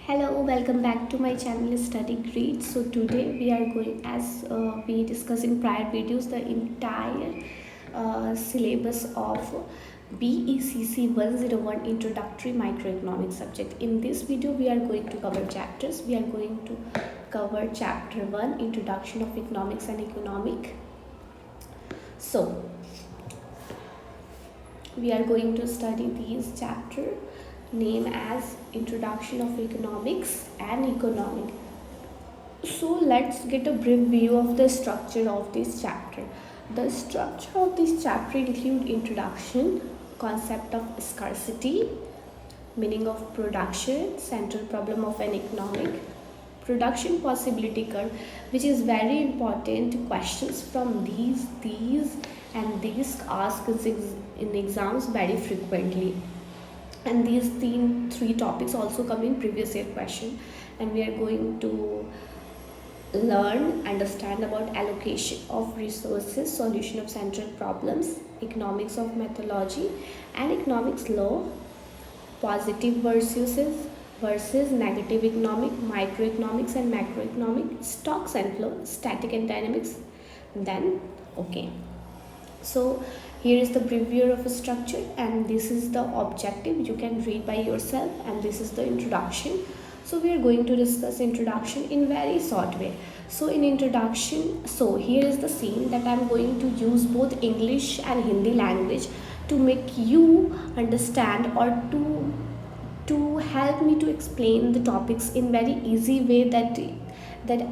Hello, welcome back to my channel Study Great. So today we are going, as we discussed in prior videos, the entire syllabus of BECC 101 Introductory Microeconomics subject. In this video, we are going to cover chapters. We are going to cover chapter 1, Introduction of Economics and Economic. So we are going to study these chapter name as Introduction of Economics and Economic. So let's get a brief view of the structure of this chapter. The structure of this chapter include introduction, concept of scarcity, meaning of production, central problem of an economic, production possibility curve, which is very important. Questions from these and these asked in exams very frequently, and these three topics also come in previous year question. And we are going to learn, understand about allocation of resources, solution of central problems, economics of methodology and economics law, positive versus negative economic, microeconomics and macroeconomic, stocks and flow, static and dynamics. Then okay, so here is the preview of a structure, and this is the objective. You can read by yourself, and this is the introduction. So we are going to discuss introduction in very short way. So in introduction, so here is the scene that I'm going to use both English and Hindi language to make you understand, or to help me to explain the topics in very easy way, that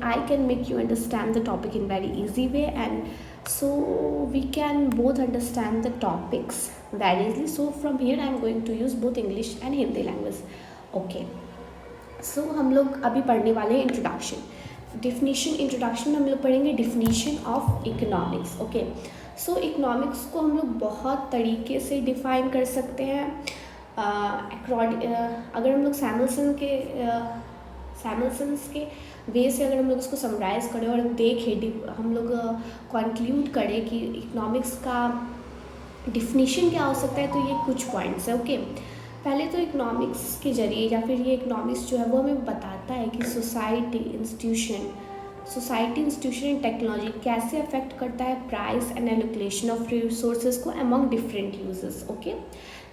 I can make you understand the topic in very easy way, and so we can both understand the topics very easily. So from here I am going to use both English and Hindi language. Okay, सो हम लोग अभी पढ़ने वाले हैं introduction, definition. Introduction में हम लोग पढ़ेंगे definition of economics. Okay, so economics को हम लोग बहुत तरीके से डिफाइन कर सकते हैं। अगर हम लोग सैमुअल्सन्स के वे से अगर हम लोग इसको समराइज़ करें और देखें, हम लोग कंक्लूड करें कि इकोनॉमिक्स का डिफिनीशन क्या हो सकता है, तो ये कुछ पॉइंट्स है। ओके, पहले तो इकोनॉमिक्स के जरिए, या फिर ये इकोनॉमिक्स जो है वो हमें बताता है कि सोसाइटी इंस्टीट्यूशन एंड टेक्नोलॉजी कैसे अफेक्ट करता है price and allocation of resources को among different users. Okay,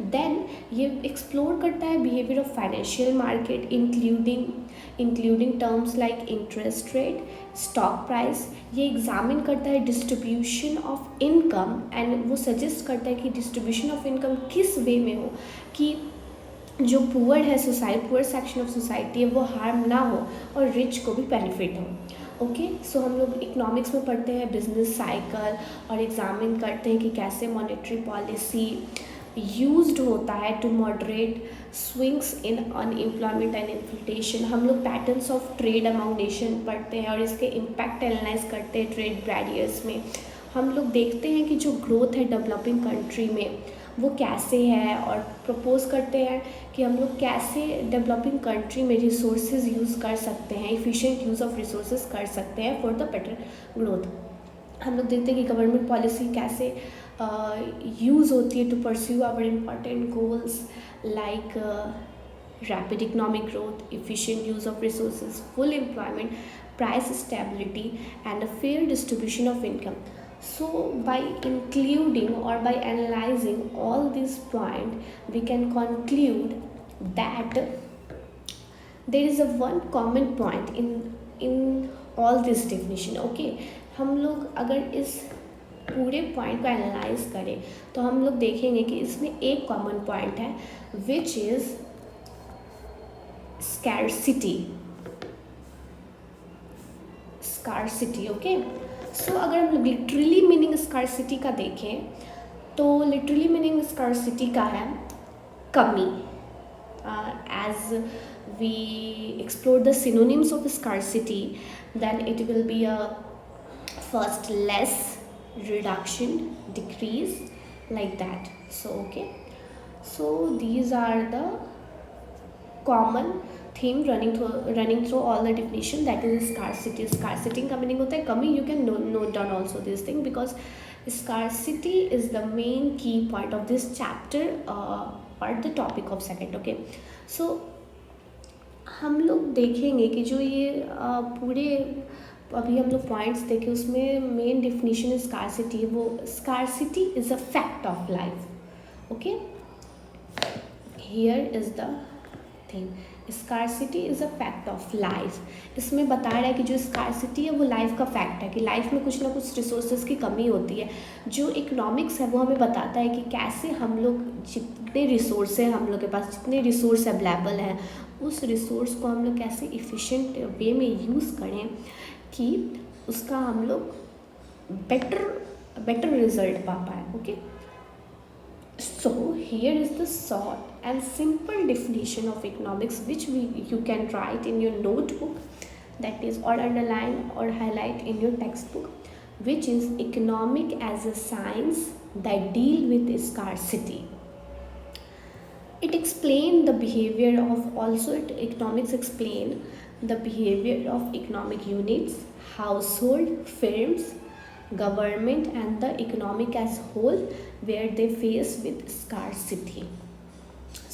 then ये एक्सप्लोर करता है behaviour of financial market, including terms like interest rate, stock price. ये एग्जामिन करता है डिस्ट्रीब्यूशन ऑफ इनकम, एंड वो सजेस्ट करता है कि डिस्ट्रीब्यूशन ऑफ इनकम किस वे में हो कि जो पुअर है पुअर सेक्शन ऑफ सोसाइटी है वो हार्म ना हो और रिच को भी बेनिफिट हो। ओके, सो हम लोग इकोनॉमिक्स में पढ़ते हैं बिजनेस साइकिल और एग्जामिन करते हैं कि कैसे मॉनेटरी पॉलिसी यूज्ड होता है to moderate swings in unemployment and inflation. हम लोग patterns of trade among nation पढ़ते हैं और इसके इम्पैक्ट एनालाइज करते हैं ट्रेड बैरियर्स में। हम लोग देखते हैं कि जो ग्रोथ है डेवलपिंग कंट्री में वो कैसे है, और प्रपोज करते हैं कि हम लोग कैसे डेवलपिंग कंट्री में रिसोर्सेज यूज़ कर सकते हैं, इफ़िशिएंट यूज़ ऑफ रिसोर्सेज कर सकते हैं फॉर द बेटर ग्रोथ। हम लोग देखते हैं कि गवर्नमेंट पॉलिसी कैसे यूज़ होती है to pursue our important goals like rapid economic growth, efficient use of resources, full employment, price stability and a fair distribution of income. So by including or by analyzing all these points, we can conclude that there is a one common point in all this definition. Okay, हम लोग अगर इस पूरे point को analyse करें तो हम लोग देखेंगे कि इसमें एक कॉमन पॉइंट है, विच इज़ स्कैरसिटी। ओके, सो अगर हम लोग लिटरली मीनिंग स्कैरसिटी का देखें तो लिटरली मीनिंग स्कैरसिटी का है कमी। As we explore the synonyms of scarcity, then it will be a first less, reduction, decrease, like that. So okay, so these are the common theme running through all the definition, that is scarcity का meaning होता है कमी। You can note down also this thing, because scarcity is the main key point of this chapter or the topic of second. Okay, so हम लोग देखेंगे कि जो ये पूरे अभी हम लोग पॉइंट्स देखे उसमें मेन डेफिनेशन स्कार्सिटी, वो scarcity is a fact of life. Okay, here is the thing, scarcity is a fact of life. इसमें बता रहा है कि जो स्कार्सिटी है वो लाइफ का फैक्ट है, कि लाइफ में कुछ ना कुछ रिसोर्सेज की कमी होती है. जो इकोनॉमिक्स है वो हमें बताता है कि कैसे हम लोग जितने रिसोर्स हैं हम लोग के पास, जितने रिसोर्स अवेलेबल हैं, उस रिसोर्स को हम लोग कैसे इफ़िशेंट वे में यूज़ करें कि उसका हम लोग बेटर रिजल्ट पा पाए. Okay, so here is the short and simple definition of economics which you can write in your notebook, that is, or underline or highlight in your textbook, which is economic as a science that deal with scarcity. It explain the behavior of, also economics explain the behavior of economic units, household, firms, government and the economic as whole where they face with scarcity.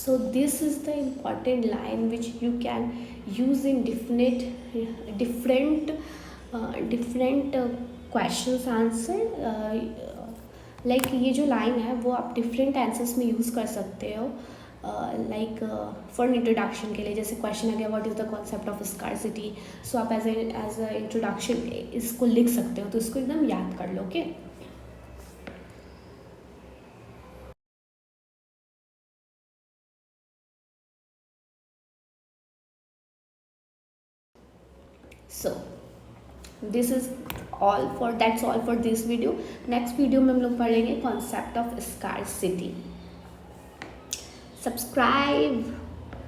So this is the important line which you can use in different questions answer. Like ये जो line है वो आप different answers में use कर सकते हो. Like for introduction के लिए, जैसे क्वेश्चन आ गया what is the concept of scarcity, so आप एज अ इंट्रोडक्शन इसको लिख सकते हो, तो इसको एकदम याद कर लो. Okay, so this is all for that's all for this video. Next video में हम लोग पढ़ेंगे कॉन्सेप्ट ऑफ स्कार्सिटी. सब्सक्राइब.